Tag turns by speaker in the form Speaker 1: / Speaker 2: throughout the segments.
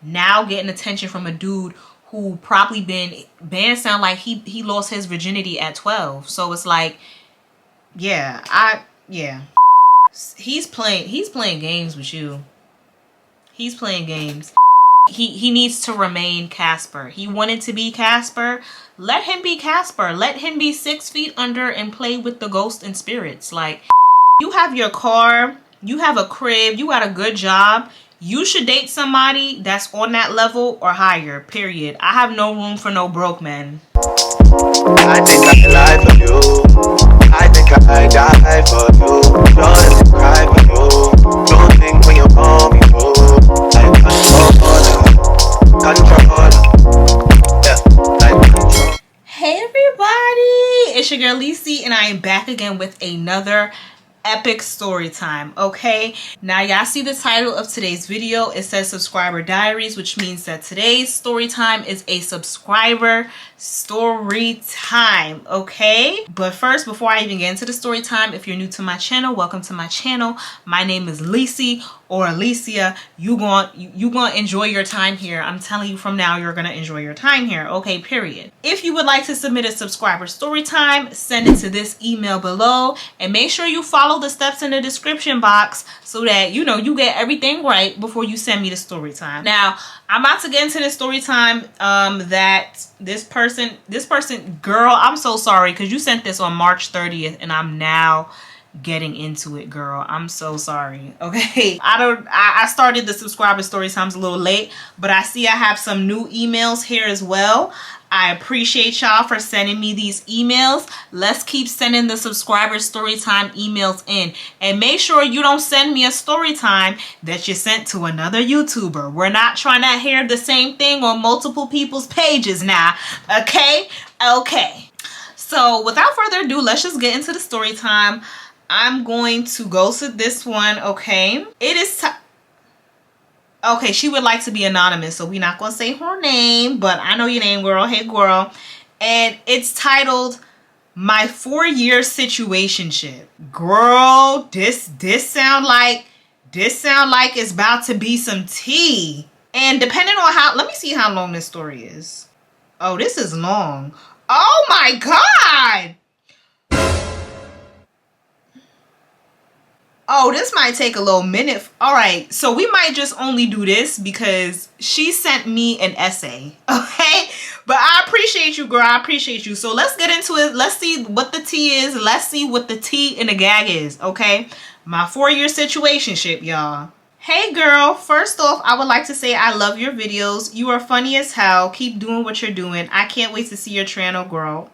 Speaker 1: now getting attention from a dude who probably been sound like he lost his virginity at 12. So it's like, yeah, he's playing games with you. He's playing games. He needs to remain Casper. He wanted to be Casper. Let him be Casper. Let him be 6 feet under and play with the ghosts and spirits. Like, you have your car, you have a crib, you got a good job. You should date somebody that's on that level or higher, period. I have no room for no broke men.
Speaker 2: I think I lie for you. I think I die for you. Don't cry for you. Don't think when you call me through. I control. Yeah, I control.
Speaker 1: Hey everybody, it's your girl Lisi and I am back again with another epic story time. Okay, now y'all see the title of today's video. It says subscriber diaries, which means that today's story time is a subscriber story time. Okay, but first, before I even get into the story time, if you're new to my channel, welcome to my channel. My name is Lisi or Alicia. You gonna enjoy your time here. I'm telling you, from now you're gonna enjoy your time here. Okay, period. If you would like to submit a subscriber story time, send it to this email below and make sure you follow the steps in the description box so that you get everything right before you send me the story time. Now I'm about to get into the story time that this person, girl, I'm so sorry because you sent this on March 30th and I'm now getting into it, girl. I'm so sorry. Okay, I started the subscriber story times a little late, but I see I have some new emails here as well. I appreciate y'all for sending me these emails. Let's keep sending the subscriber story time emails in, and make sure you don't send me a story time that you sent to another YouTuber. We're not trying to hear the same thing on multiple people's pages now. Okay, so without further ado, let's just get into the story time. I'm going to go to this one. Okay, it is okay, she would like to be anonymous, so we're not gonna say her name, but I know your name, girl. Hey, girl. And it's titled "My 4-Year Situationship." Girl, this sound like it's about to be some tea. And depending on how, let me see how long this story is. Oh, this is long. Oh my God. Oh, this might take a little minute. All right, so we might just only do this because she sent me an essay, okay? But I appreciate you, girl. I appreciate you. So let's get into it. Let's see what the tea is. Let's see what the tea in the gag is, okay? My 4-year situationship, y'all. Hey, girl. First off, I would like to say I love your videos. You are funny as hell. Keep doing what you're doing. I can't wait to see your channel grow.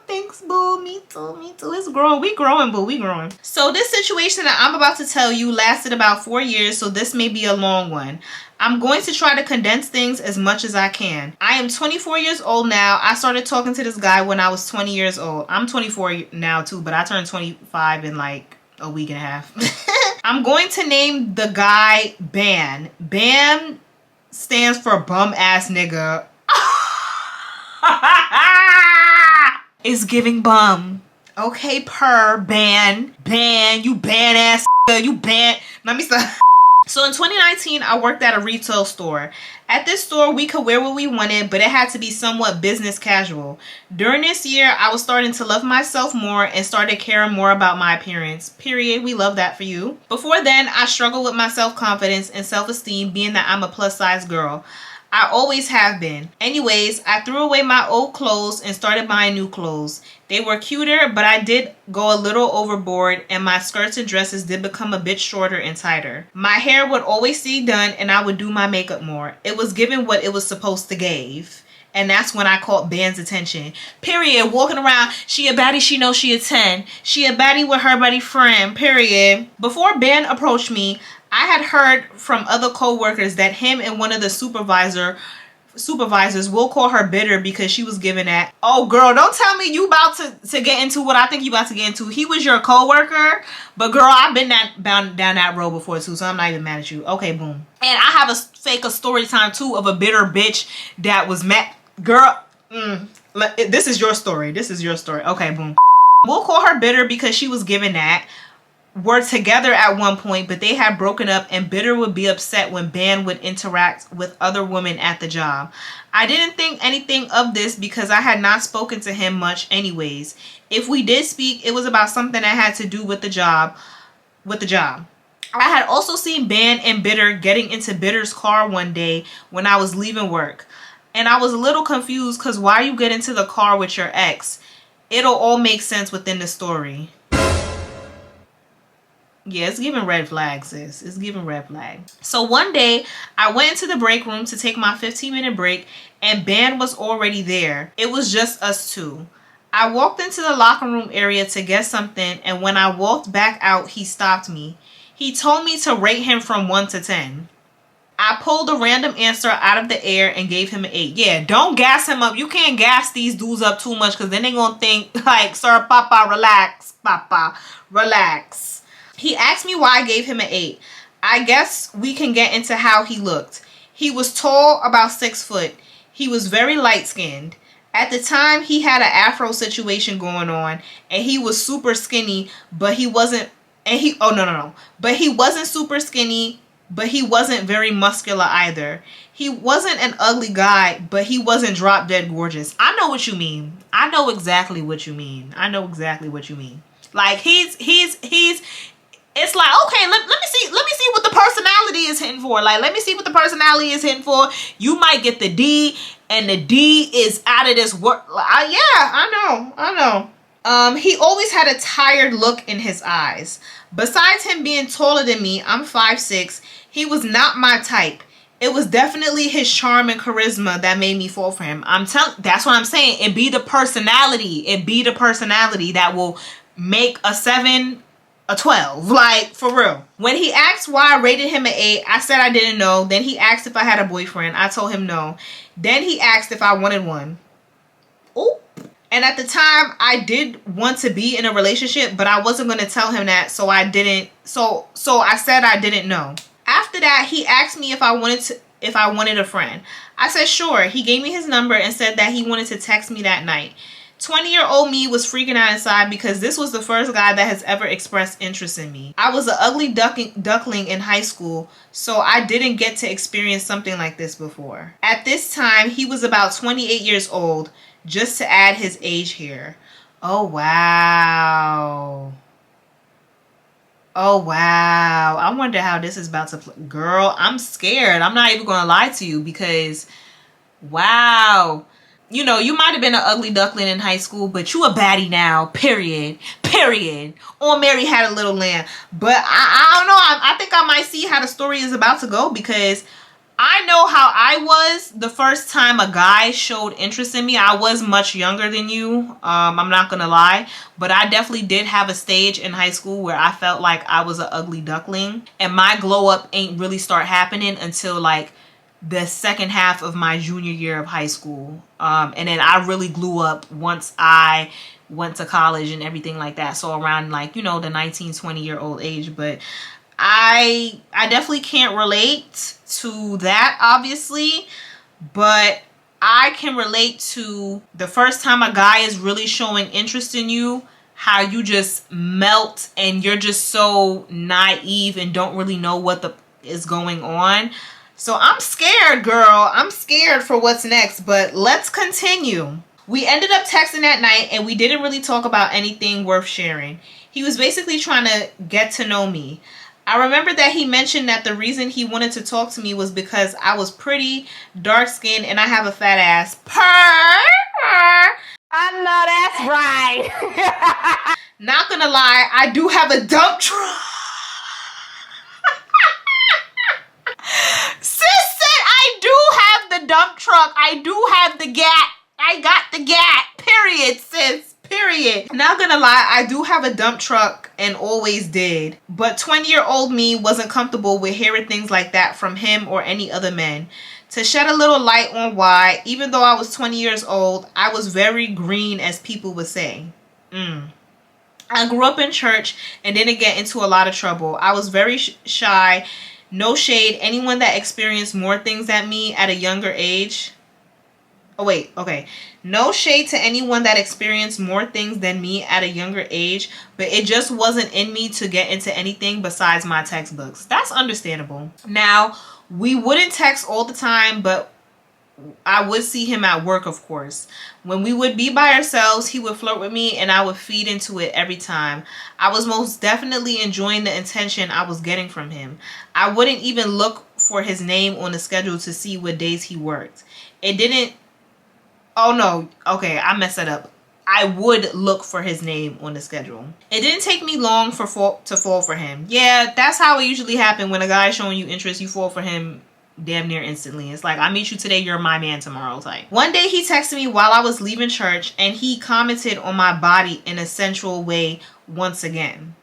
Speaker 1: Thanks, boo. Me too. It's growing. We growing, boo. We growing. So this situation that I'm about to tell you lasted about 4 years, so this may be a long one. I'm going to try to condense things as much as I can. I am 24 years old now. I started talking to this guy when I was 20 years old. I'm 24 now too, but I turned 25 in like a week and a half. I'm going to name the guy Ban. Ban stands for bum ass nigga. Is giving bum. Okay, Ban, you ban ass, you ban. Let me stop. So in 2019, I worked at a retail store. At this store, we could wear what we wanted, but it had to be somewhat business casual. During this year, I was starting to love myself more and started caring more about my appearance. Period. We love that for you. Before then, I struggled with my self-confidence and self-esteem, being that I'm a plus-size girl. I always have been. Anyways, I threw away my old clothes and started buying new clothes. They were cuter, but I did go a little overboard and my skirts and dresses did become a bit shorter and tighter. My hair would always stay done and I would do my makeup more. It was given what it was supposed to give. And that's when I caught Ban's attention. Period. Walking around, she a baddie, she knows she a 10. She a baddie with her buddy friend. Period. Before Ban approached me, I had heard from other co-workers that him and one of the supervisors, will call her bitter because she was given that. Oh, girl, don't tell me you about to get into what I think you about to get into. He was your co-worker, but girl, I've been down that road before too, so I'm not even mad at you. Okay, boom. And I have a story time too of a bitter bitch that was met. Girl, this is your story. Okay, boom. We'll call her bitter because she was given that. were together at one point, but they had broken up, and Bitter would be upset when Ban would interact with other women at the job. I didn't think anything of this because I had not spoken to him much anyways. If we did speak, it was about something that had to do with the job. I had also seen Ban and Bitter getting into Bitter's car one day when I was leaving work. And I was a little confused because why you get into the car with your ex? It'll all make sense within the story. Yeah, it's giving red flags, sis. It's giving red flags. So one day, I went into the break room to take my 15-minute break, and Ban was already there. It was just us two. I walked into the locker room area to get something, and when I walked back out, he stopped me. He told me to rate him from 1 to 10. I pulled a random answer out of the air and gave him an 8. Yeah, don't gas him up. You can't gas these dudes up too much because then they're going to think like, sir, papa, relax, papa, relax. He asked me why I gave him an 8. I guess we can get into how he looked. He was tall, about 6 foot. He was very light-skinned. At the time, he had an afro situation going on, and he was super skinny, but he wasn't, but he wasn't super skinny, but he wasn't very muscular either. He wasn't an ugly guy, but he wasn't drop dead gorgeous. I know what you mean. I know exactly what you mean. I know exactly what you mean. Like it's like, okay, let me see what the personality is hitting for. Like, let me see what the personality is hitting for. You might get the D, and the D is out of this world. Yeah, I know. He always had a tired look in his eyes. Besides him being taller than me, I'm 5'6", he was not my type. It was definitely his charm and charisma that made me fall for him. That's what I'm saying. It be the personality. It be the personality that will make a 7 a 12, like, for real. When he asked why I rated him an 8, I said I didn't know. Then he asked if I had a boyfriend. I told him no. Then he asked if I wanted one. Ooh. And at the time, I did want to be in a relationship, but I wasn't going to tell him that, so I didn't. So I said I didn't know. After that, he asked me if I wanted a friend. I said sure. He gave me his number and said that he wanted to text me that night. 20-year-old me was freaking out inside because this was the first guy that has ever expressed interest in me. I was an ugly duckling in high school, so I didn't get to experience something like this before. At this time, he was about 28 years old, just to add his age here. Oh, wow. Oh, wow. I wonder how this is about to play. Girl, I'm scared. I'm not even going to lie to you because, wow. You know, you might have been an ugly duckling in high school, but you a baddie now, period. Or Mary had a little lamb. But I don't know. I think I might see how the story is about to go because I know how I was the first time a guy showed interest in me. I was much younger than you. I'm not going to lie. But I definitely did have a stage in high school where I felt like I was an ugly duckling. And my glow up ain't really start happening until like the second half of my junior year of high school. And then I really blew up once I went to college and everything like that. So around like, you know, the 19, 20-year-old age. But I definitely can't relate to that, obviously. But I can relate to the first time a guy is really showing interest in you, how you just melt and you're just so naive and don't really know what is going on. So I'm scared, girl. I'm scared for what's next, but let's continue. We ended up texting that night and we didn't really talk about anything worth sharing. He was basically trying to get to know me. I remember that he mentioned that the reason he wanted to talk to me was because I was pretty, dark-skinned, and I have a fat ass. I know that's right. Not gonna lie, I do have a dump truck. Sis said I do have the dump truck. I do have the gat. I got the gat. Period, sis. Period. Not gonna lie, I do have a dump truck and always did. But 20-year-old me wasn't comfortable with hearing things like that from him or any other men. To shed a little light on why, even though I was 20 years old, I was very green, as people would say. I grew up in church and didn't get into a lot of trouble. I was very shy. No shade. Anyone that experienced more things than me at a younger age. Oh, wait. Okay. No shade to anyone that experienced more things than me at a younger age, but it just wasn't in me to get into anything besides my textbooks. That's understandable. Now, we wouldn't text all the time, but I would see him at work, of course. When we would be by ourselves, he would flirt with me and I would feed into it every time. I was most definitely enjoying the attention I was getting from him. I wouldn't even look for his name on the schedule to see what days he worked. It didn't... Oh, no. Okay, I messed that up. I would look for his name on the schedule. It didn't take me long to fall for him. Yeah, that's how it usually happens when a guy's showing you interest. You fall for him damn near instantly. It's like, I meet you today, you're my man tomorrow type. One day he texted me while I was leaving church and he commented on my body in a sensual way once again.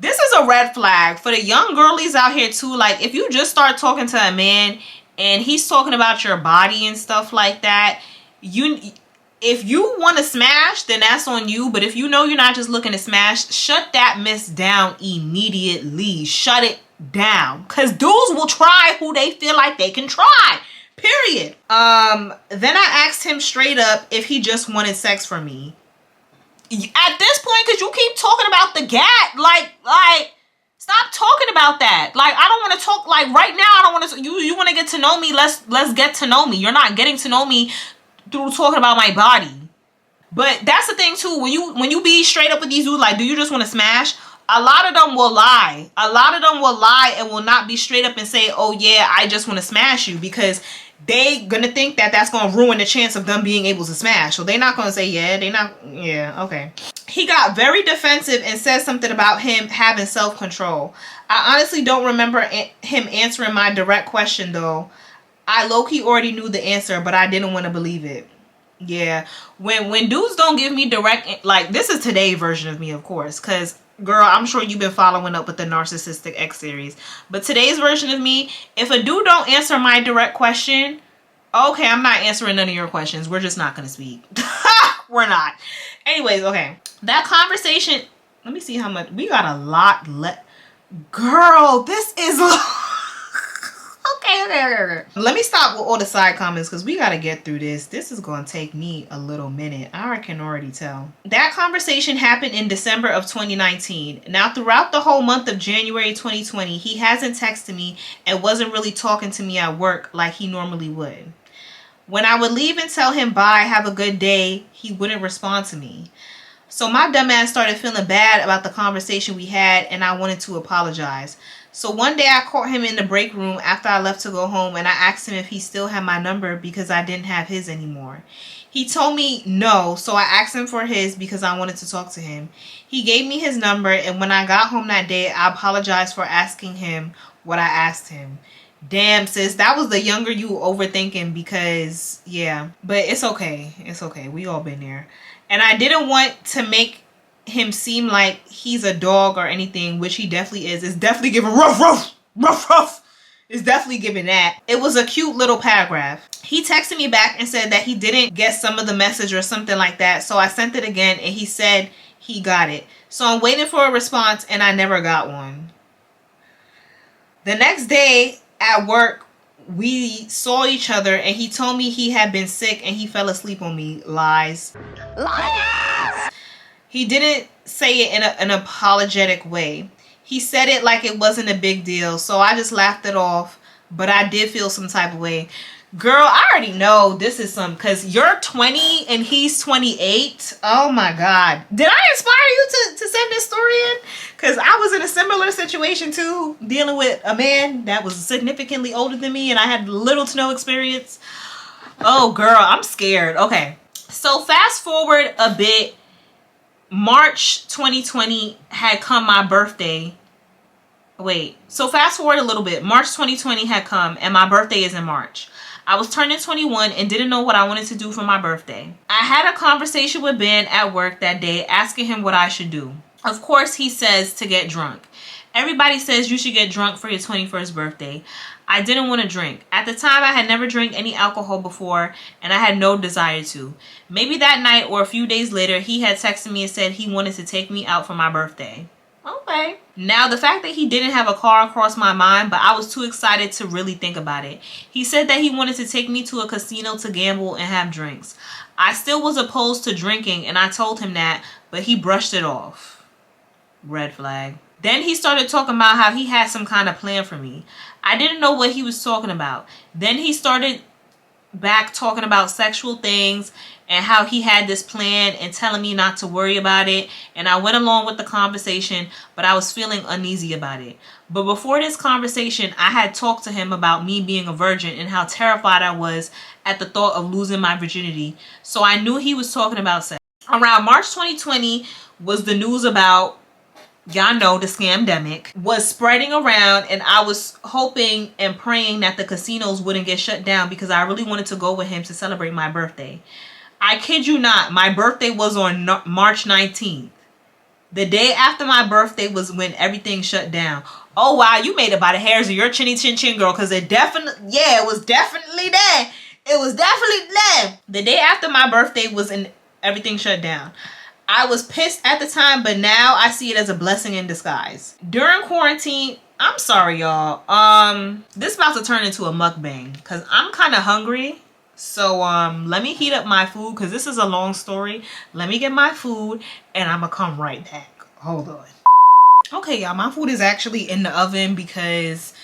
Speaker 1: This is a red flag for the young girlies out here too. Like, if you just start talking to a man and he's talking about your body and stuff like that, if you want to smash, then that's on you. But if you know you're not just looking to smash, shut that mess down immediately. Shut it down, because dudes will try who they feel like they can try, period. Then I asked him straight up if he just wanted sex from me. At this point, because you keep talking about the gat, like stop talking about that. Like, I don't want to talk, like, right now I don't want to. You want to get to know me, let's get to know me. You're not getting to know me through talking about my body. But that's the thing too, when you be straight up with these dudes, like, do you just want to smash? A lot of them will lie. A lot of them will lie and will not be straight up and say, oh yeah, I just want to smash you, because they gonna think that that's gonna ruin the chance of them being able to smash. So they're not gonna say yeah, okay. He got very defensive and said something about him having self-control. I honestly don't remember him answering my direct question though. I low-key already knew the answer, but I didn't want to believe it. Yeah, when dudes don't give me direct, like, this is today's version of me, of course, because girl, I'm sure you've been following up with the Narcissistic X series. But today's version of me, if a dude don't answer my direct question, okay, I'm not answering none of your questions. We're just not going to speak. We're not. Anyways, okay. That conversation, let me see how much. We got a lot left. Girl, this is... Okay. Let me stop with all the side comments because we got to get through this. This is going to take me a little minute. I can already tell. That conversation happened in December of 2019. Now, throughout the whole month of January 2020, he hasn't texted me and wasn't really talking to me at work like he normally would. When I would leave and tell him bye, have a good day, he wouldn't respond to me. So my dumbass started feeling bad about the conversation we had and I wanted to apologize. So one day I caught him in the break room after I left to go home and I asked him if he still had my number because I didn't have his anymore. He told me no, so I asked him for his because I wanted to talk to him. He gave me his number and when I got home that day, I apologized for asking him what I asked him. Damn, sis, that was the younger you overthinking because, yeah. But it's okay. It's okay. We all been there. And I didn't want to make him seem like he's a dog or anything, which he definitely is. It's definitely giving rough. It's definitely giving that. It was a cute little paragraph. He texted me back and said that he didn't get some of the message or something like that. So I sent it again and he said he got it. So I'm waiting for a response and I never got one. The next day at work, we saw each other and he told me he had been sick and he fell asleep on me. Lies. He didn't say it in an apologetic way. He said it like it wasn't a big deal, so I just laughed it off, but I did feel some type of way. Girl, I already know this is some, because you're 20 and he's 28. Oh my God. Did I inspire you to send this story in? Because I was in a similar situation too, dealing with a man that was significantly older than me and I had little to no experience. Oh girl, I'm scared. Okay, so fast forward a bit. March 2020 had come, my birthday. Wait, so fast forward a little bit. March 2020 had come and my birthday is in March. I was turning 21 and didn't know what I wanted to do for my birthday. I had a conversation with Ben at work that day asking him what I should do. Of course, he says to get drunk. Everybody says you should get drunk for your 21st birthday. I didn't want to drink. At the time, I had never drank any alcohol before and I had no desire to. Maybe that night or a few days later, he had texted me and said he wanted to take me out for my birthday. Okay. Now, the fact that he didn't have a car crossed my mind, but I was too excited to really think about it. He said that he wanted to take me to a casino to gamble and have drinks. I still was opposed to drinking, and I told him that, but he brushed it off. Red flag. Then he started talking about how he had some kind of plan for me. I didn't know what he was talking about. Then he started back talking about sexual things and how he had this plan and telling me not to worry about it, and I went along with the conversation, but I was feeling uneasy about it. But before this conversation, I had talked to him about me being a virgin and how terrified I was at the thought of losing my virginity, so I knew he was talking about sex. Around March 2020 was the news about, y'all know, the scamdemic was spreading around, and I was hoping and praying that the casinos wouldn't get shut down because I really wanted to go with him to celebrate my birthday. I kid you not, my birthday was on March 19th. The day after my birthday was when everything shut down. Oh wow, you made it by the hairs of your chinny chin chin, girl, because it definitely, yeah, it was definitely there. It was definitely there. The day after my birthday was in, everything shut down. I was pissed at the time, but now I see it as a blessing in disguise. During quarantine, I'm sorry y'all, this is about to turn into a mukbang because I'm kind of hungry. So let me heat up my food because this is a long story. Let me get my food and I'm gonna come right back. Hold on. Okay y'all, my food is actually in the oven because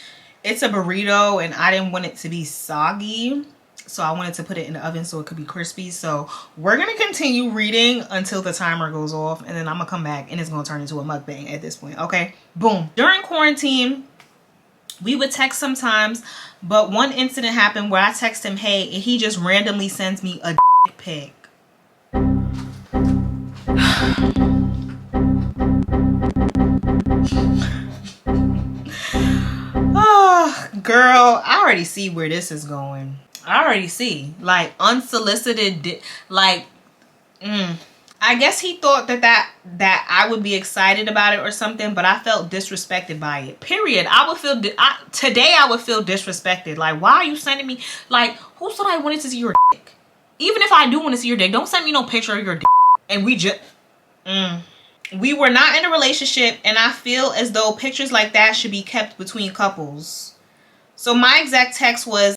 Speaker 1: it's a burrito and I didn't want it to be soggy. So I wanted to put it in the oven so it could be crispy. So we're going to continue reading until the timer goes off. And then I'm going to come back and it's going to turn into a mukbang at this point. Okay, boom. During quarantine, we would text sometimes. But one incident happened where I text him, hey, and he just randomly sends me a dick pic. Oh, girl, I already see where this is going. I already see, like, unsolicited, like, I guess he thought that I would be excited about it or something, but I felt disrespected by it. Period. I would feel today I would feel disrespected. Like, why are you sending me? Like, who said I wanted to see your dick? Even if I do want to see your dick, don't send me no picture of your dick. And we just, we were not in a relationship, and I feel as though pictures like that should be kept between couples. So my exact text was,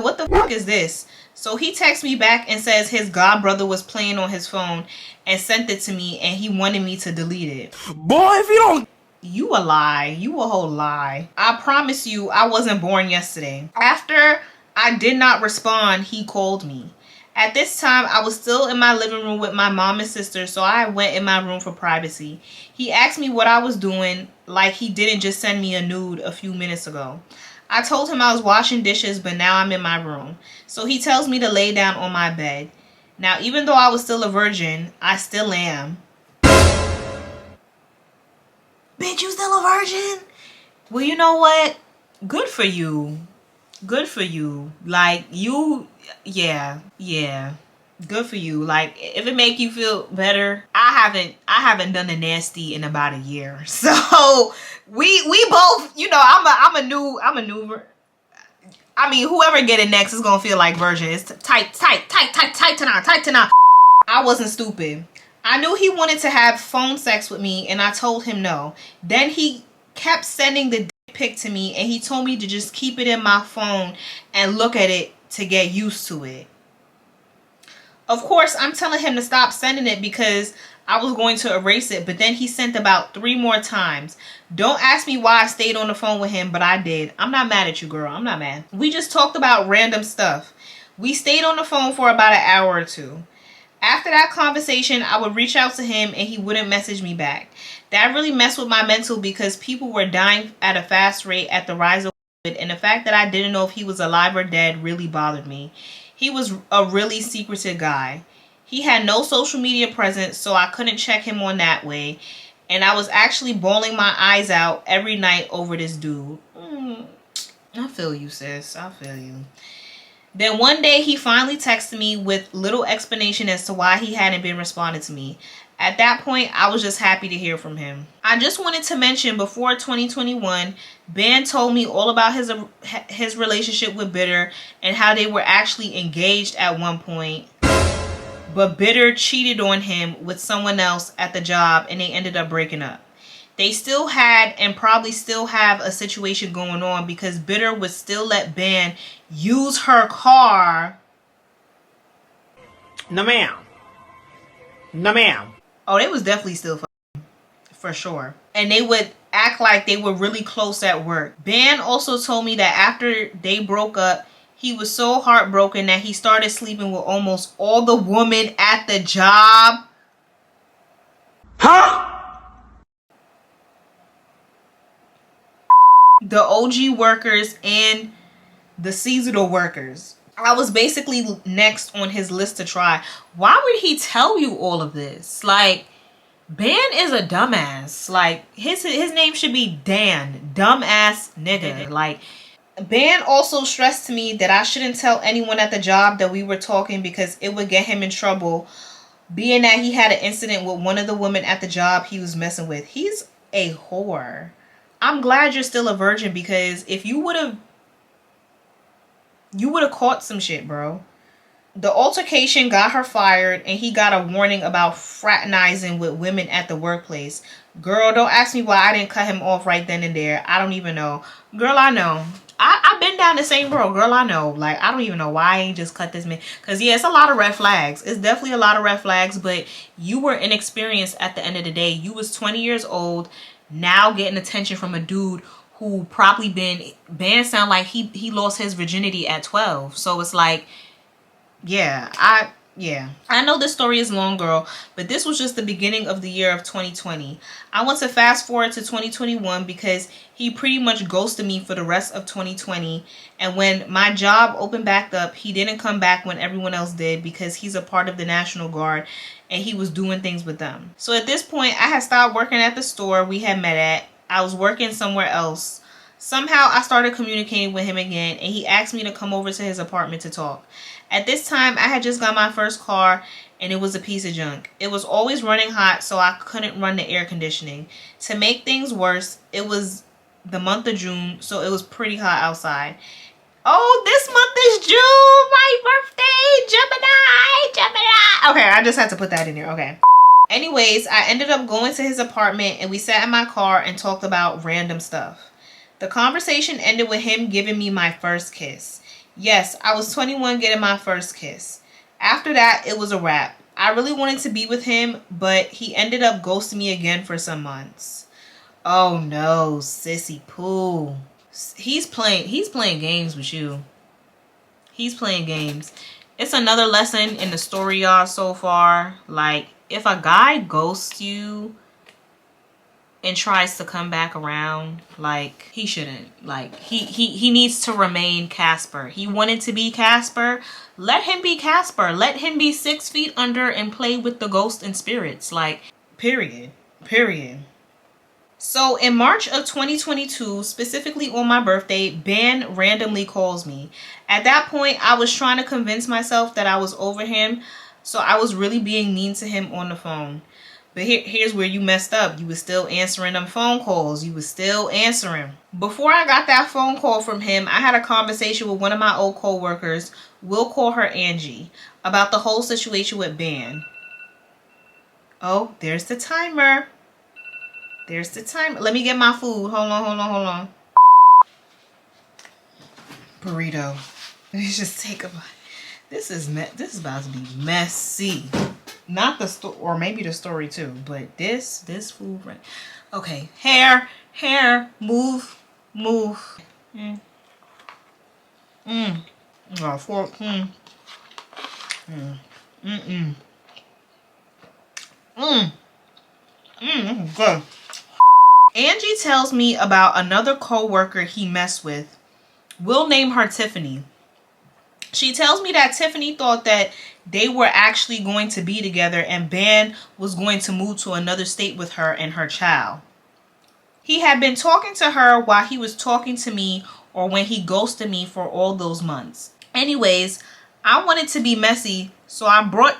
Speaker 1: what the fuck is this? So he texts me back and says his god brother was playing on his phone and sent it to me and he wanted me to delete it.
Speaker 2: Boy, if you don't...
Speaker 1: You a lie. You a whole lie. I promise you I wasn't born yesterday. After I did not respond, he called me. At this time, I was still in my living room with my mom and sister, so I went in my room for privacy. He asked me what I was doing, like he didn't just send me a nude a few minutes ago. I told him I was washing dishes, but now I'm in my room. So he tells me to lay down on my bed. Now, even though I was still a virgin, I still am. Bitch, you still a virgin? Well, you know what? Good for you. Good for you. Like, you, yeah. Good for you. Like, if it make you feel better, I haven't done the nasty in about a year. So we both, you know, I'm a new I mean, whoever get it next is gonna feel like virgin. It's tight tonight. I wasn't stupid. I knew he wanted to have phone sex with me and I told him no. Then he kept sending the dick pic to me and he told me to just keep it in my phone and look at it to get used to it. Of course, I'm telling him to stop sending it because I was going to erase it, but then he sent about 3 more times. Don't ask me why I stayed on the phone with him, but I did. I'm not mad at you, girl. I'm not mad. We just talked about random stuff. We stayed on the phone for about an hour or 2. After that conversation, I would reach out to him and he wouldn't message me back. That really messed with my mental because people were dying at a fast rate at the rise of COVID, and the fact that I didn't know if he was alive or dead really bothered me. He was a really secretive guy. He had no social media presence, so I couldn't check him on that way. And I was actually bawling my eyes out every night over this dude. I feel you, sis. I feel you. Then one day he finally texted me with little explanation as to why he hadn't been responding to me. At that point, I was just happy to hear from him. I just wanted to mention before 2021, Ben told me all about his relationship with Bitter and how they were actually engaged at one point. But Bitter cheated on him with someone else at the job and they ended up breaking up. They still had and probably still have a situation going on because Bitter would still let Ban use her car.
Speaker 3: No ma'am. No ma'am.
Speaker 1: Oh, they was definitely still for sure. And they would act like they were really close at work. Ban also told me that after they broke up, he was so heartbroken that he started sleeping with almost all the women at the job.
Speaker 3: Huh?
Speaker 1: The OG workers and the seasonal workers. I was basically next on his list to try. Why would he tell you all of this? Like, Ban is a dumbass. Like, his name should be Dan. Dumbass nigga. Like, Ban also stressed to me that I shouldn't tell anyone at the job that we were talking because it would get him in trouble, being that he had an incident with one of the women at the job he was messing with. He's a whore. I'm glad you're still a virgin because if you would have caught some shit, bro. The altercation got her fired and he got a warning about fraternizing with women at the workplace. Girl, don't ask me why I didn't cut him off right then and there. I don't even know. Girl, I know. I've been down the same road. Girl, I know. Like, I don't even know why I ain't just cut this man. Because, yeah, it's a lot of red flags. It's definitely a lot of red flags. But you were inexperienced at the end of the day. You was 20 years old. Now getting attention from a dude who probably Ban sound like he lost his virginity at 12. So it's like, yeah, I know this story is long, girl, but this was just the beginning of the year of 2020. I want to fast forward to 2021 because he pretty much ghosted me for the rest of 2020. And when my job opened back up, he didn't come back when everyone else did because he's a part of the National Guard and he was doing things with them. So at this point, I had stopped working at the store we had met at. I was working somewhere else. Somehow I started communicating with him again and he asked me to come over to his apartment to talk. At this time, I had just got my first car and it was a piece of junk. It was always running hot, so I couldn't run the air conditioning. To make things worse, it was the month of June, so it was pretty hot outside. Oh, this month is June, my birthday, Gemini. Okay, I just had to put that in there, okay. Anyways, I ended up going to his apartment and we sat in my car and talked about random stuff. The conversation ended with him giving me my first kiss. Yes, I was 21 getting my first kiss. After that, it was a wrap. I really wanted to be with him, but he ended up ghosting me again for some months. Oh no, sissy poo. He's playing games with you. He's playing games. It's another lesson in the story, y'all, so far. Like, if a guy ghosts you and tries to come back around, like, he shouldn't. Like, he needs to remain Casper. He wanted to be Casper. Let him be Casper. Let him be 6 feet under and play with the ghosts and spirits. Like, period. So in March of 2022, specifically on my birthday, Ban randomly calls me. At that point, I was trying to convince myself that I was over him, so I was really being mean to him on the phone. But here's where you messed up. You was still answering them phone calls. You was still answering. Before I got that phone call from him, I had a conversation with one of my old co-workers, we'll call her Angie, about the whole situation with Ban. Oh, there's the timer. There's the timer. Let me get my food. Hold on. Burrito. Let me just take a bite. This is about to be messy. Not the story, or maybe the story too, but this food right. Okay, hair, move. Oh, fork. Good. Angie tells me about another co-worker he messed with. We'll name her Tiffany. She tells me that Tiffany thought that they were actually going to be together and Ban was going to move to another state with her and her child. He had been talking to her while he was talking to me or when he ghosted me for all those months. Anyways, I wanted to be messy, so I brought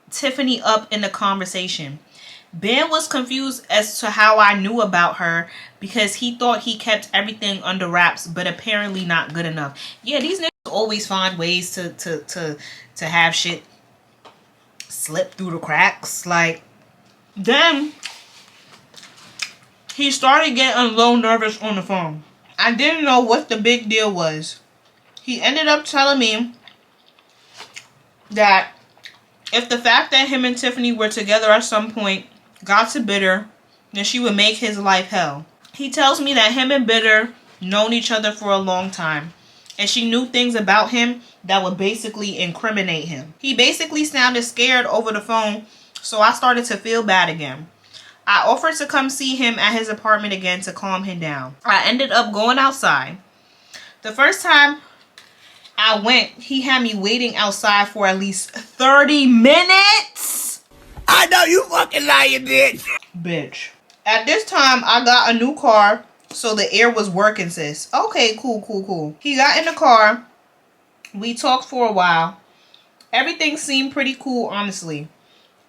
Speaker 1: Tiffany up in the conversation. Ben was confused as to how I knew about her because he thought he kept everything under wraps, but apparently not good enough. Yeah, these niggas always find ways to have shit slip through the cracks. Like, damn. he started getting a little nervous on the phone. I didn't know what the big deal was. He ended up telling me that if the fact that him and Tiffany were together at some point got to Bitter, then she would make his life hell. He tells me that him and Bitter known each other for a long time, and she knew things about him that would basically incriminate him. He basically sounded scared over the phone, so I started to feel bad again. I offered to come see him at his apartment again to calm him down. I ended up going outside. The first time I went, he had me waiting outside for at least 30 minutes.
Speaker 3: I know you fucking lying,
Speaker 1: Bitch. At this time, I got a new car, so the air was working, sis. Okay, cool. He got in the car. We talked for a while. Everything seemed pretty cool, honestly.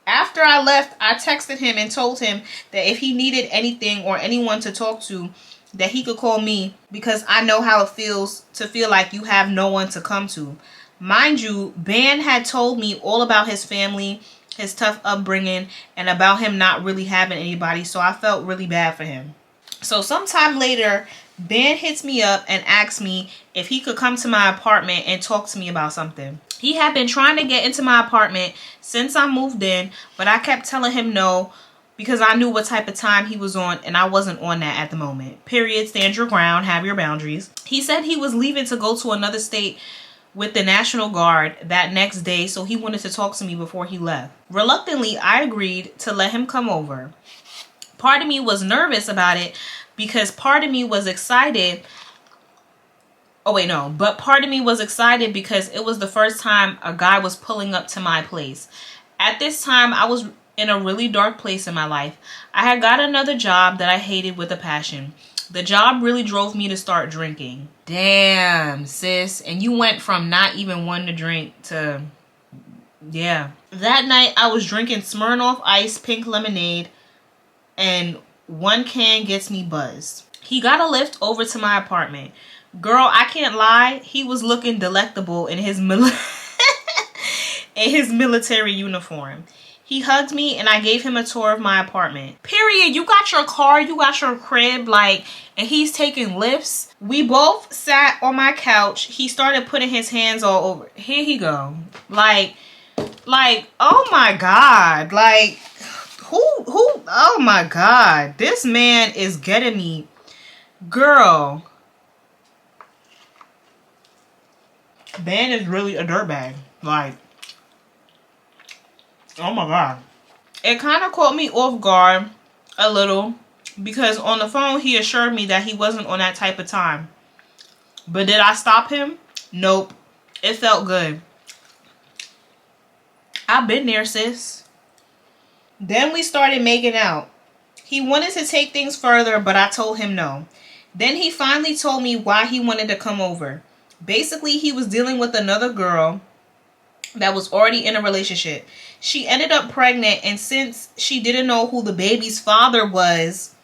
Speaker 1: After I left, I texted him and told him that if he needed anything or anyone to talk to, that he could call me, because I know how it feels to feel like you have no one to come to. Mind you, Ben had told me all about his family, his tough upbringing, and about him not really having anybody, so I felt really bad for him. So sometime later, Ben hits me up and asks me if he could come to my apartment and talk to me about something. He had been trying to get into my apartment since I moved in, but I kept telling him no because I knew what type of time he was on, and I wasn't on that at the moment. Period. Stand your ground. Have your boundaries. He said he was leaving to go to another state with the National Guard that next day, so he wanted to talk to me before he left. Reluctantly, I agreed to let him come over. Part of me was nervous about it because part of me was excited. But part of me was excited because it was the first time a guy was pulling up to my place. At this time, I was in a really dark place in my life. I had got another job that I hated with a passion. The job really drove me to start drinking. Damn, sis. And you went from not even wanting to drink to... yeah. That night, I was drinking Smirnoff Ice pink lemonade, and one can gets me buzzed. He got a lift over to my apartment. Girl, I can't lie. He was looking delectable in his in his military uniform. He hugged me and I gave him a tour of my apartment. Period. You got your car, you got your crib, and he's taking lifts. We both sat on my couch. He started putting his hands all over. Here he go. Oh my God. Oh my God. This man is getting me. Girl. Ben is really a dirtbag. Oh my God. It kind of caught me off guard a little because on the phone he assured me that he wasn't on that type of time. But did I stop him? Nope. It felt good. I've been there, sis. Then we started making out. He wanted to take things further, but I told him no. Then he finally told me why he wanted to come over. Basically, he was dealing with another girl that was already in a relationship. She ended up pregnant, and since she didn't know who the baby's father was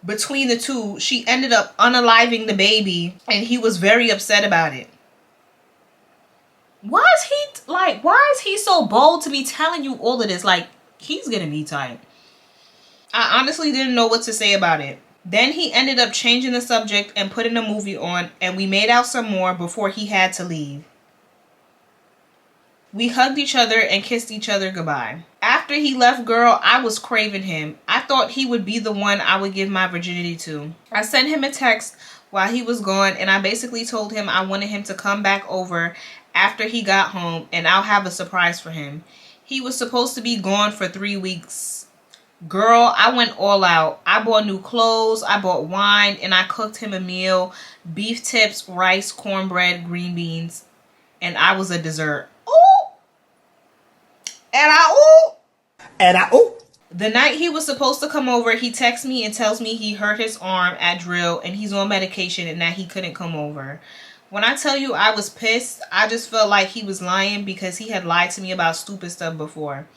Speaker 1: between the two, she ended up unaliving the baby, and he was very upset about it. Why is he so bold to be telling you all of this? He's gonna be tight. I honestly didn't know what to say about it. Then he ended up changing the subject and putting a movie on, and we made out some more before he had to leave. We hugged each other and kissed each other goodbye. After he left, girl, I was craving him. I thought he would be the one I would give my virginity to. I sent him a text while he was gone, and I basically told him I wanted him to come back over after he got home, and I'll have a surprise for him. He was supposed to be gone for 3 weeks. Girl, I went all out. I bought new clothes, I bought wine, and I cooked him a meal. Beef tips, rice, cornbread, green beans, and I was a dessert. Ooh! And I ooh! The night he was supposed to come over, he texts me and tells me he hurt his arm at drill and he's on medication and that he couldn't come over. When I tell you I was pissed, I just felt like he was lying because he had lied to me about stupid stuff before.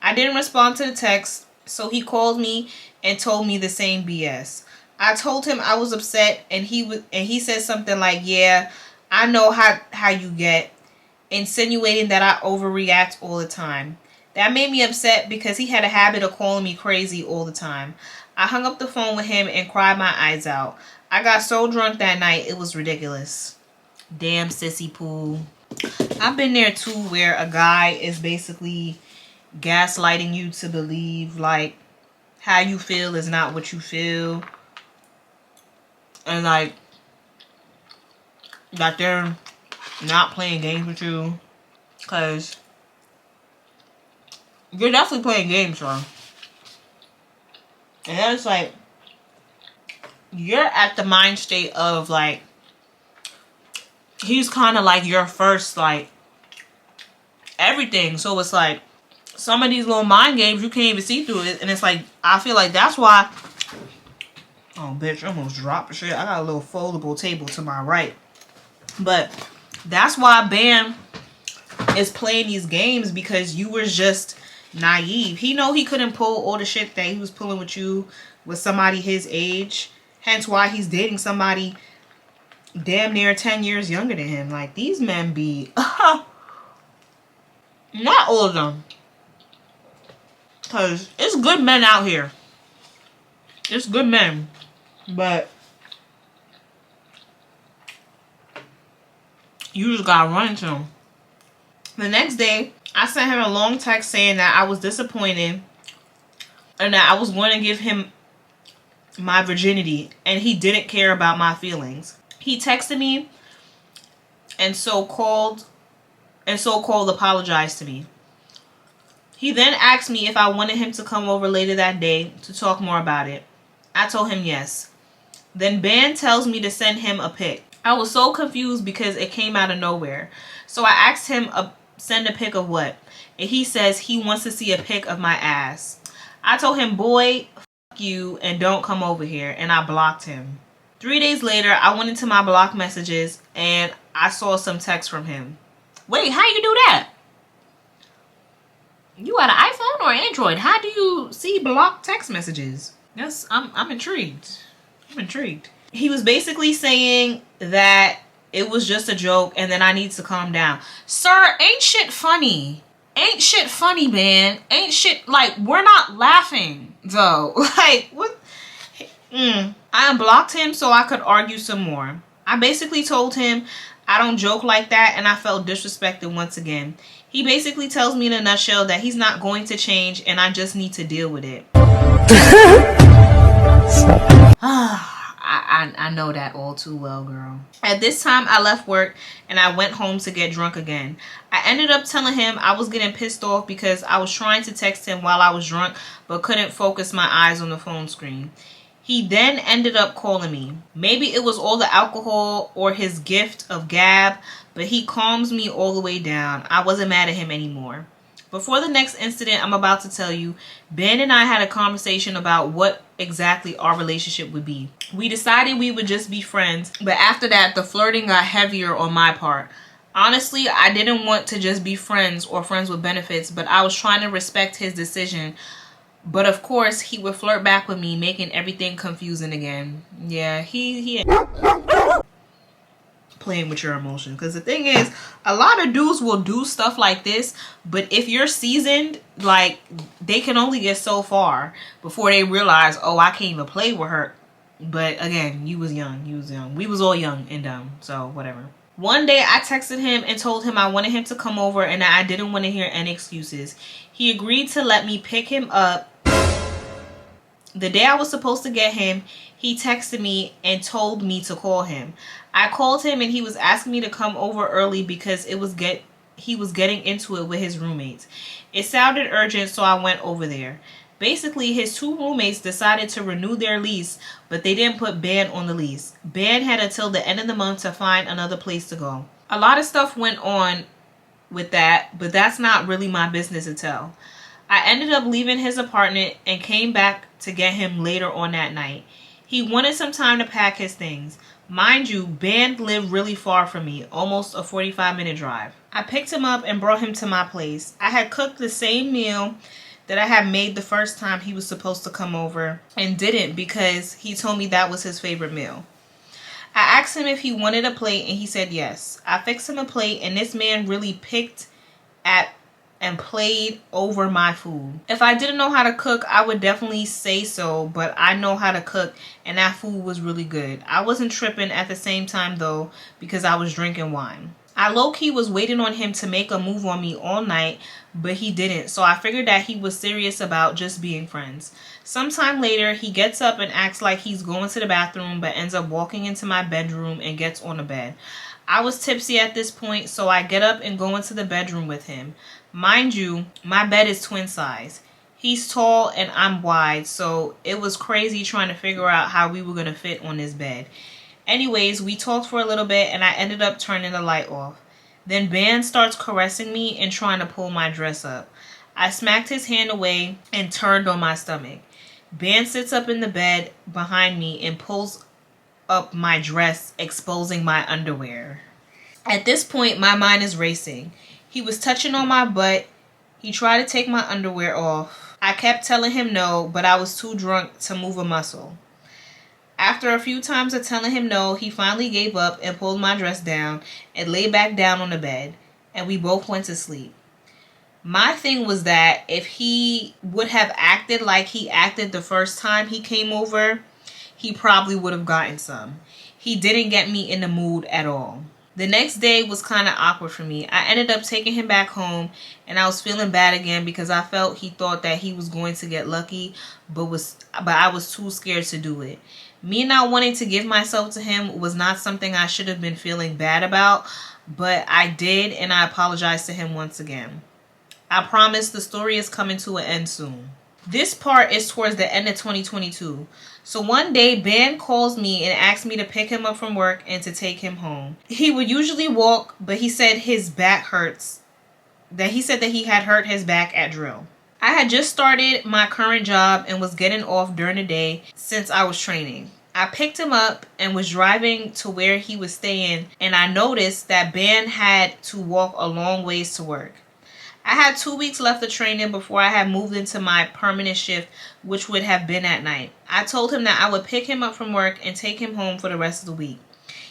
Speaker 1: I didn't respond to the text, so he called me and told me the same BS. I told him I was upset, and he said something like, "Yeah, I know how you get," insinuating that I overreact all the time. That made me upset because he had a habit of calling me crazy all the time. I hung up the phone with him and cried my eyes out. I got so drunk that night, it was ridiculous. Damn sissy pool. I've been there too, where a guy is basically gaslighting you to believe like how you feel is not what you feel, and like that they're not playing games with you, because you're definitely playing games, bro. And then it's like you're at the mind state of like he's kind of like your first like everything, so it's like some of these little mind games you can't even see through it, and it's like I feel like that's why. Oh bitch, I almost dropped the shit. I got a little foldable table to my right, but that's why Bam is playing these games, because you were just naive. He know he couldn't pull all the shit that he was pulling with you with somebody his age, hence why he's dating somebody damn near 10 years younger than him. Like, these men be not all of them, because it's good men out here. It's good men, but you just gotta run into them. The next day, I sent him a long text saying that I was disappointed and that I was going to give him my virginity, and he didn't care about my feelings. He texted me and so-called apologized to me. He then asked me if I wanted him to come over later that day to talk more about it. I told him yes. Then Ben tells me to send him a pic. I was so confused because it came out of nowhere. So I asked him send a pic of what? And he says he wants to see a pic of my ass. I told him, boy, fuck you and don't come over here, and I blocked him. 3 days later, I went into my blocked messages and I saw some text from him. Wait, how you do that? You got an iPhone or Android? How do you see blocked text messages? Yes, I'm intrigued. I'm intrigued. He was basically saying that it was just a joke and then I need to calm down. Sir, ain't shit funny. Ain't shit funny, man. Ain't shit, like, we're not laughing, though. Like, what? I unblocked him so I could argue some more. I basically told him I don't joke like that, and I felt disrespected once again. He basically tells me in a nutshell that he's not going to change and I just need to deal with it. I know that all too well, girl. At this time, I left work and I went home to get drunk again. I ended up telling him I was getting pissed off because I was trying to text him while I was drunk but couldn't focus my eyes on the phone screen. He then ended up calling me. Maybe it was all the alcohol or his gift of gab, but he calms me all the way down. I wasn't mad at him anymore. Before the next incident I'm about to tell you, Ben and I had a conversation about what exactly our relationship would be. We decided we would just be friends, but after that, the flirting got heavier on my part. Honestly, I didn't want to just be friends or friends with benefits, but I was trying to respect his decision. But of course, he would flirt back with me, making everything confusing again. Yeah, he playing with your emotions. Because the thing is, a lot of dudes will do stuff like this, but if you're seasoned, like, they can only get so far before they realize, oh, I can't even play with her. But again, you was young. We was all young and dumb, so whatever. One day I texted him and told him I wanted him to come over and that I didn't want to hear any excuses. He agreed to let me pick him up. The day I was supposed to get him, he texted me and told me to call him. I called him and he was asking me to come over early because he was getting into it with his roommates. It sounded urgent, so I went over there. Basically, his two roommates decided to renew their lease, but they didn't put Ben on the lease. Ben had until the end of the month to find another place to go. A lot of stuff went on with that, but that's not really my business to tell. I ended up leaving his apartment and came back to get him later on that night. He wanted some time to pack his things. Mind you, Ben lived really far from me, almost a 45-minute drive. I picked him up and brought him to my place. I had cooked the same meal that I had made the first time he was supposed to come over and didn't because he told me that was his favorite meal. I asked him if he wanted a plate and he said yes. I fixed him a plate and this man really picked at and played over my food. If I didn't know how to cook, I would definitely say so, but I know how to cook and that food was really good. I wasn't tripping at the same time though because I was drinking wine. I low-key was waiting on him to make a move on me all night, but he didn't, so I figured that he was serious about just being friends. Sometime later, he gets up and acts like he's going to the bathroom, but ends up walking into my bedroom and gets on the bed. I was tipsy at this point, so I get up and go into the bedroom with him. Mind you, my bed is twin size. He's tall and I'm wide, so it was crazy trying to figure out how we were going to fit on this bed. Anyways, we talked for a little bit and I ended up turning the light off. Then Ben starts caressing me and trying to pull my dress up. I smacked his hand away and turned on my stomach. Ben sits up in the bed behind me and pulls up my dress, exposing my underwear. At this point, my mind is racing. He was touching on my butt. He tried to take my underwear off. I kept telling him no, but I was too drunk to move a muscle. After a few times of telling him no, he finally gave up and pulled my dress down and lay back down on the bed, and we both went to sleep. My thing was that if he would have acted like he acted the first time he came over, he probably would have gotten some. He didn't get me in the mood at all. The next day was kind of awkward for me. I ended up taking him back home and I was feeling bad again because I felt he thought that he was going to get lucky, but I was too scared to do it. Me not wanting to give myself to him was not something I should have been feeling bad about, but I did, and I apologized to him once again. I promise the story is coming to an end soon. This part is towards the end of 2022. So one day, Ben calls me and asks me to pick him up from work and to take him home. He would usually walk, but he said his back hurts. That he had hurt his back at drill. I had just started my current job and was getting off during the day since I was training. I picked him up and was driving to where he was staying, and I noticed that Ben had to walk a long ways to work. I had 2 weeks left of training before I had moved into my permanent shift, which would have been at night. I told him that I would pick him up from work and take him home for the rest of the week.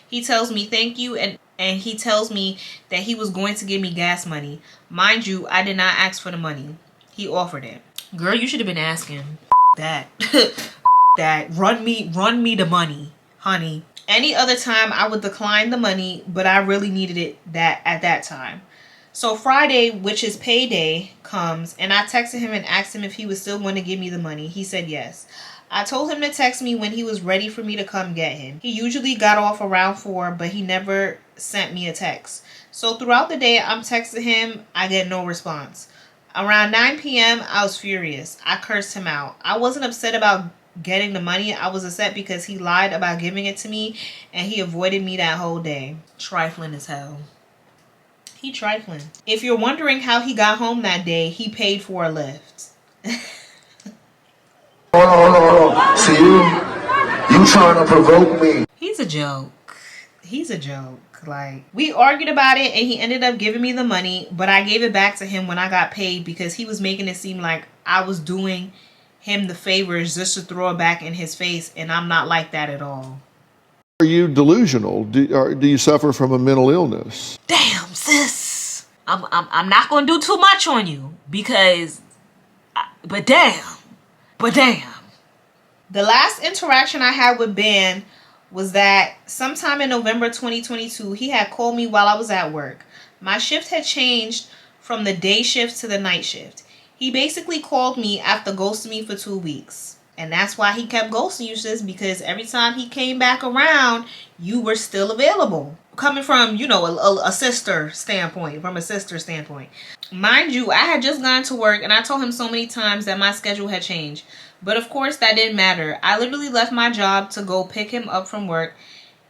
Speaker 1: He tells me thank you, and he tells me that he was going to give me gas money. Mind you, I did not ask for the money. He offered it. Girl, you should have been asking. That. That. Run me the money, honey. Any other time I would decline the money, but I really needed it at that time. So Friday, which is payday, comes and I texted him and asked him if he was still going to give me the money. He said yes. I told him to text me when he was ready for me to come get him. He usually got off around 4, but he never sent me a text. So throughout the day, I'm texting him. I get no response. Around 9 p.m., I was furious. I cursed him out. I wasn't upset about getting the money. I was upset because he lied about giving it to me and he avoided me that whole day. Trifling as hell. He trifling. If you're wondering how he got home that day, he paid for a lift.
Speaker 3: Hold on. See you trying to provoke me.
Speaker 1: He's a joke. He's a joke. Like, we argued about it and he ended up giving me the money, but I gave it back to him when I got paid because he was making it seem like I was doing him the favors just to throw it back in his face, and I'm not like that at all.
Speaker 4: Are you delusional? Do you suffer from a mental illness?
Speaker 1: Damn, sis. I'm not going to do too much on you because, but damn. The last interaction I had with Ben was that sometime in November 2022, he had called me while I was at work. My shift had changed from the day shift to the night shift. He basically called me after ghosting me for 2 weeks. And that's why he kept ghosting you, sis, because every time he came back around, you were still available. Coming from, a sister standpoint, Mind you, I had just gone to work and I told him so many times that my schedule had changed. But of course, that didn't matter. I literally left my job to go pick him up from work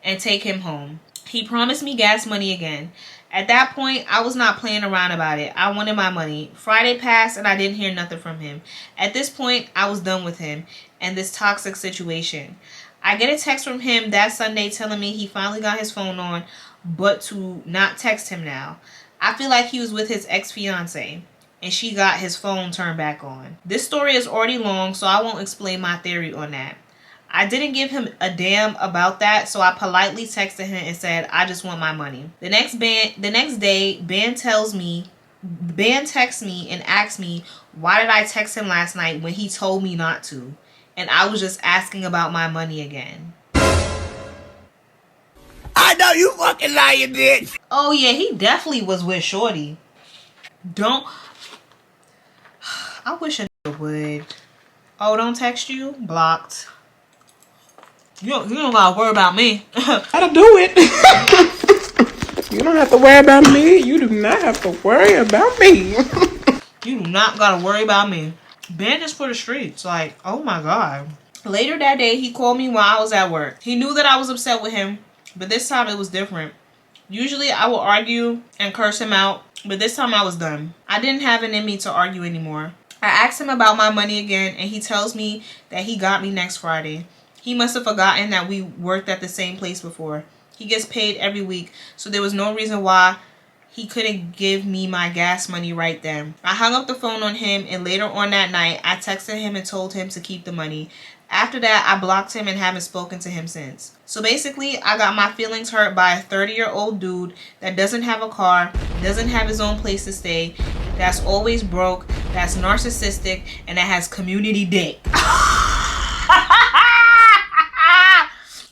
Speaker 1: and take him home. He promised me gas money again. At that point, I was not playing around about it. I wanted my money. Friday passed and I didn't hear nothing from him. At this point, I was done with him and this toxic situation. I get a text from him that Sunday telling me he finally got his phone on, but to not text him now. I feel like he was with his ex-fiance and she got his phone turned back on. This story is already long, so I won't explain my theory on that. I didn't give him a damn about that, so I politely texted him and said, I just want my money. The next day, Ben tells me Ben texted me and asked me, why did I text him last night when he told me not to? And I was just asking about my money again.
Speaker 5: I know you fucking lying, bitch.
Speaker 1: Oh yeah, he definitely was with Shorty. Don't. I wish a nigga would. Oh, don't text you? Blocked. You don't gotta worry about me.
Speaker 5: Gotta do it. You don't have to worry about me. You do not have to worry about me.
Speaker 1: You do not gotta worry about me. Ben is for the streets. Like, oh my God. Later that day, he called me while I was at work. He knew that I was upset with him, but this time it was different. Usually I will argue and curse him out, but this time I was done. I didn't have it in me to argue anymore. I asked him about my money again, and he tells me that he got me next Friday. He must have forgotten that we worked at the same place before. He gets paid every week, so there was no reason why he couldn't give me my gas money right then. I hung up the phone on him, and later on that night, I texted him and told him to keep the money. After that, I blocked him and haven't spoken to him since. So basically, I got my feelings hurt by a 30-year-old dude that doesn't have a car, doesn't have his own place to stay, that's always broke, that's narcissistic, and that has community dick.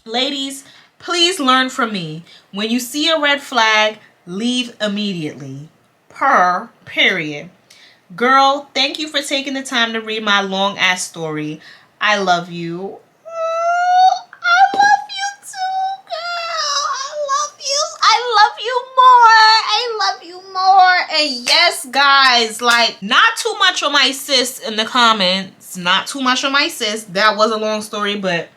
Speaker 1: Ladies, please learn from me. When you see a red flag, leave immediately. Period. Girl, thank you for taking the time to read my long ass story. I love you. I love you too, girl. I love you more. And yes, guys, like, not too much on my sis in the comments. Not too much on my sis. That was a long story, but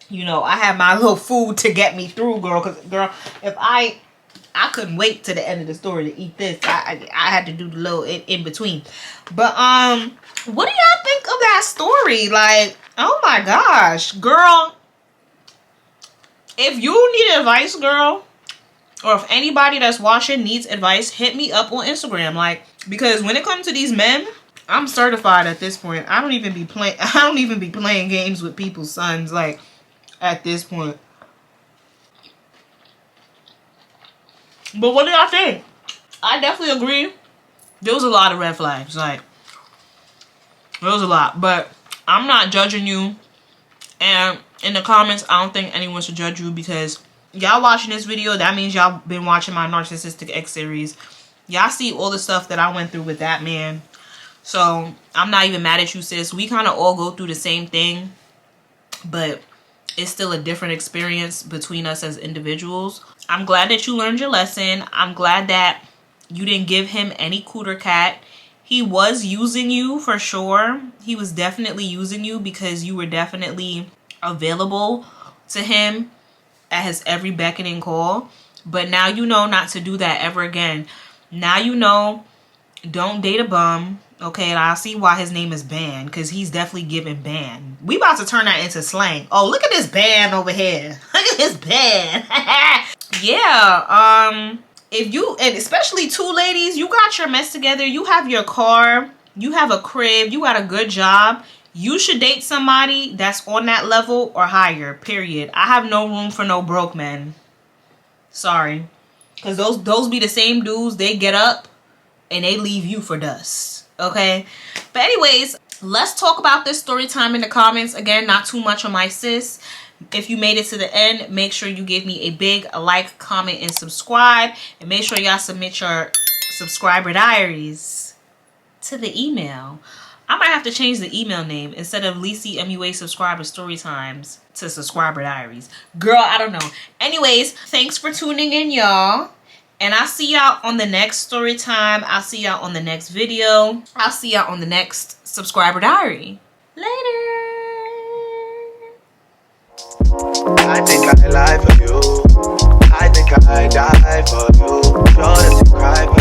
Speaker 1: you know, I had my little food to get me through, girl. Because, girl, if I couldn't wait to the end of the story to eat this. I had to do the little in between. But what do y'all think of that story? Like, oh my gosh, girl. If you need advice, girl, or if anybody that's watching needs advice, hit me up on Instagram. Like, because when it comes to these men, I'm certified at this point. I don't even be playing games with people's sons. Like, at this point. But what do y'all think? I definitely agree. There was a lot of red flags. Like, there was a lot. But I'm not judging you. And in the comments, I don't think anyone should judge you, because y'all watching this video, that means y'all been watching my Narcissistic X series. Y'all see all the stuff that I went through with that man. So, I'm not even mad at you, sis. We kind of all go through the same thing. But it's still a different experience between us as individuals. I'm glad that you learned your lesson. I'm glad that you didn't give him any cooter cat. He was using you for sure. He was definitely using you because you were definitely available to him at his every beckoning call. But now you know not to do that ever again. Now you know, don't date a bum. Okay, and I see why his name is Ban, because he's definitely giving ban. We about to turn that into slang. Oh, look at this Ban over here. Look at this Ban. Yeah, if you, and especially two ladies, you got your mess together, you have your car, you have a crib, you got a good job, you should date somebody that's on that level or higher, period. I have no room for no broke men. Sorry. Because those be the same dudes, they get up and they leave you for dust. Okay, but anyways, let's talk about this story time in the comments. Again, not too much on my sis. If you made it to the end, make sure you give me a big like, comment, and subscribe. And make sure y'all submit your subscriber diaries to the email. I might have to change the email name instead of Lisi MUA subscriber story times to subscriber diaries. Girl, I don't know. Anyways, thanks for tuning in, y'all. And I'll see y'all on the next story time. I'll see y'all on the next video. I'll see y'all on the next subscriber diary. Later.
Speaker 2: I think I lie for you. I think I die for you. Sure that you cry for